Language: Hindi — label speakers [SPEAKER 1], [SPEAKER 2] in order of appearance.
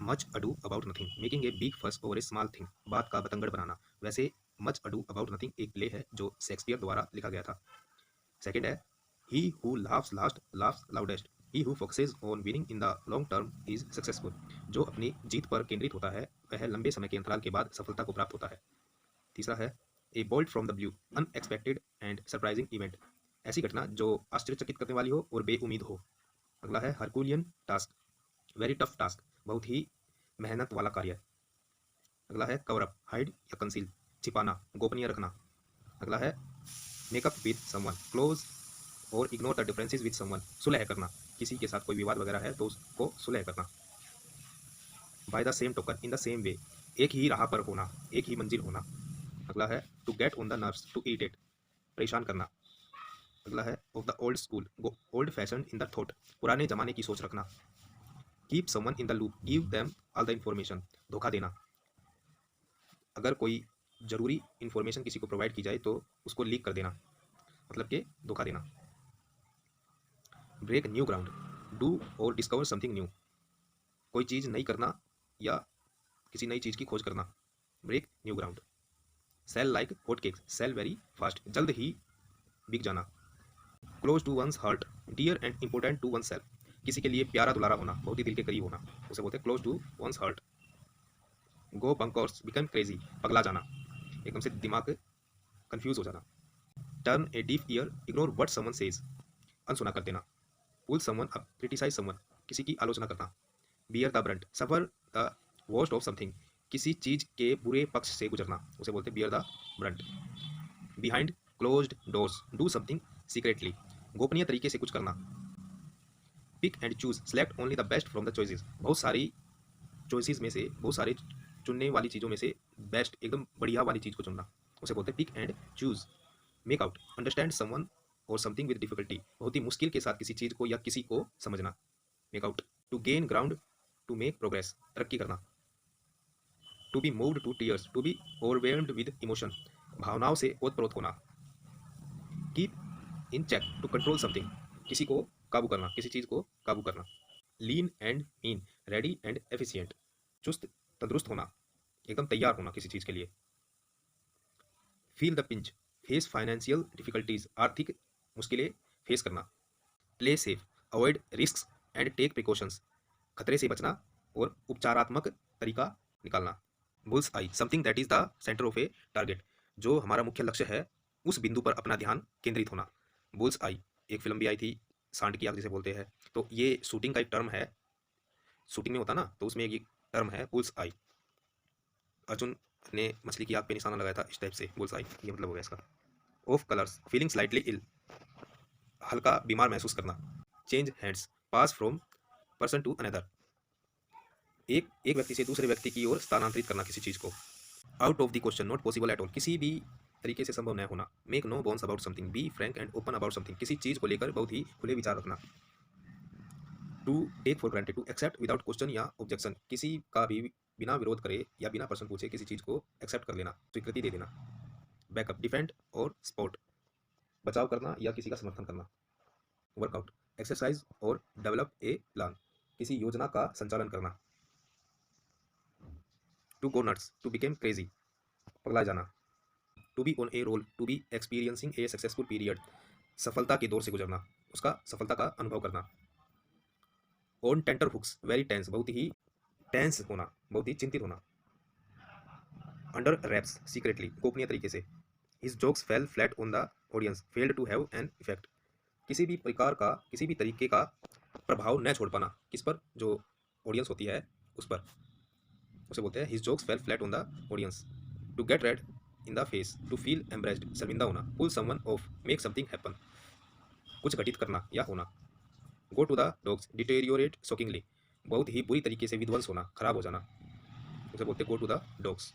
[SPEAKER 1] Much ado about nothing, making a big फस ओवर ए स्मॉल थिंग, बात का बतंगड़ बनाना। वैसे मच अडू अबाउट नथिंग एक प्ले है जो शेक्सपियर द्वारा लिखा गया था। सेकंड है he who laughs last laughs loudest, he who focuses on winning in the long term is successful, जो अपनी जीत पर केंद्रित होता है वह लंबे समय के अंतराल के बाद सफलता को प्राप्त होता है। तीसरा है ए bolt from the blue, unexpected and surprising event, ऐसी घटना जो आश्चर्यचकित करने वाली हो और बेउम्मीद हो। अगला है herculean task, very tough task, बहुत ही मेहनत वाला कार्य। अगला है कवर अप, हाइड या कंसील, छिपाना, गोपनीय रखना। अगला है मेकअप विद समवन, क्लोज और ignore the differences with someone, सुलह करना, किसी के साथ कोई विवाद वगैरह है तो उसको सुलह करना। By the same token, in the same way, एक ही राह पर होना, एक ही मंजिल होना। अगला है to get on the nerves, to irritate, परेशान करना। अगला है off the old school, go old fashion in the thought, पुराने जमाने की सोच रखना। Keep someone in the loop, give them all the information, धोखा देना, अगर कोई ज़रूरी इन्फॉर्मेशन किसी को प्रोवाइड की जाए तो उसको लीक कर देना, मतलब कि धोखा देना। ब्रेक न्यू ग्राउंड, डू और डिस्कवर समथिंग न्यू, कोई चीज़ नई करना या किसी नई चीज़ की खोज करना। Break new ground. Sell like hot cakes, sell very fast, जल्द ही बिक जाना। Close to one's heart, dear and important to oneself, किसी के लिए प्यारा दुलारा होना, बहुत ही दिल के करीब होना, उसे बोलते हैं close to one's heart. Go bonkers, become crazy, पगला जाना, एकदम से दिमाग कंफ्यूज हो जाना। Turn a deaf ear, ignore what someone says, अनसुना कर देना। Pull someone up, criticise someone, किसी की आलोचना करना। Bear the brunt, suffer the worst of something, किसी चीज के बुरे पक्ष से गुजरना, उसे बोलते हैं bear the brunt. Behind closed doors, do something secretly, गोपनीय तरीके से कुछ करना। Pick and choose, select only the best from the choices, बहुत सारी चॉइसेस में से, बहुत सारी चुनने वाली चीज़ों में से बेस्ट, एकदम बढ़िया वाली चीज़ को चुनना, उसे बोलते हैं pick and choose. Make out, understand someone और समथिंग विद डिफिकल्टी, बहुत ही मुश्किल के साथ किसी चीज़ को या किसी को समझना। Make out. To gain ground, to make progress, तरक्की करना। To be moved to tears, to be overwhelmed with emotion, भावनाओं से ओतप्रोत होना। Keep in check, to control something, किसी को काबू करना, किसी चीज़ को काबू करना। Lean and mean, ready and efficient, चुस्त तंदुरुस्त होना, एकदम तैयार होना किसी चीज़ के लिए। Feel the pinch, face financial difficulties, आर्थिक मुश्किलें फेस करना। Play safe, avoid risk and take precautions, खतरे से बचना और उपचारात्मक तरीका निकालना। Bull's eye, something that is the centre of a target, जो हमारा मुख्य लक्ष्य है उस बिंदु पर अपना ध्यान केंद्रित होना। बुल्स आई, एक फिल्म भी आई थी, सांड की आग जिसे बोलते हैं, तो ये शूटिंग का एक टर्म है, शूटिंग में होता ना तो उसमें एक टर्म है बुल्स आई। अर्जुन ने मछली की आग पे निशाना लगाया था, इस टाइप से बुल्स आई, ये मतलब हो गया इसका। Off colours, feeling slightly ill, हल्का बीमार महसूस करना। Change hands, pass from person to another, एक एक व्यक्ति से दूसरे व्यक्ति की ओर स्थानांतरित करना किसी चीज़ को। Out of the question, not possible at all, किसी भी तरीके से संभव न होना। Make no bones about something, be frank and open about something, किसी चीज़ को लेकर बहुत ही खुले विचार रखना। To take for granted, to accept without question या ऑब्जेक्शन, किसी का भी बिना विरोध करे या बिना प्रश्न पूछे किसी चीज़ को एक्सेप्ट कर लेना, स्वीकृति दे देना। बैकअप, डिफेंड और सपोर्ट, बचाव करना या किसी का समर्थन करना। वर्कआउट, एक्सरसाइज और डेवलप ए प्लान, किसी योजना का संचालन करना। To go nuts, to became crazy, पगला जाना। To be on a roll, to be experiencing a successful period, सफलता के दौर से गुजरना, उसका सफलता का अनुभव करना। On tenterhooks, very tense, बहुत ही टेंस होना, बहुत ही चिंतित होना। अंडर रैप्स, सीक्रेटली, गोपनीय तरीके से। His jokes fell flat on the audience, failed to have an effect, किसी भी प्रकार का, किसी भी तरीके का प्रभाव न छोड़ पाना, किस पर, जो ऑडियंस होती है उस पर, उसे बोलते हैं his jokes fell flat on the audience. To get red in the face, to feel embarrassed, शर्मिंदा होना। Pull someone off, make something happen, कुछ घटित करना या होना। Go to the dogs, deteriorate shockingly, बहुत ही बुरी तरीके से विध्वंस होना, खराब हो जाना, उसे बोलते हैं गो टू द डॉग्स।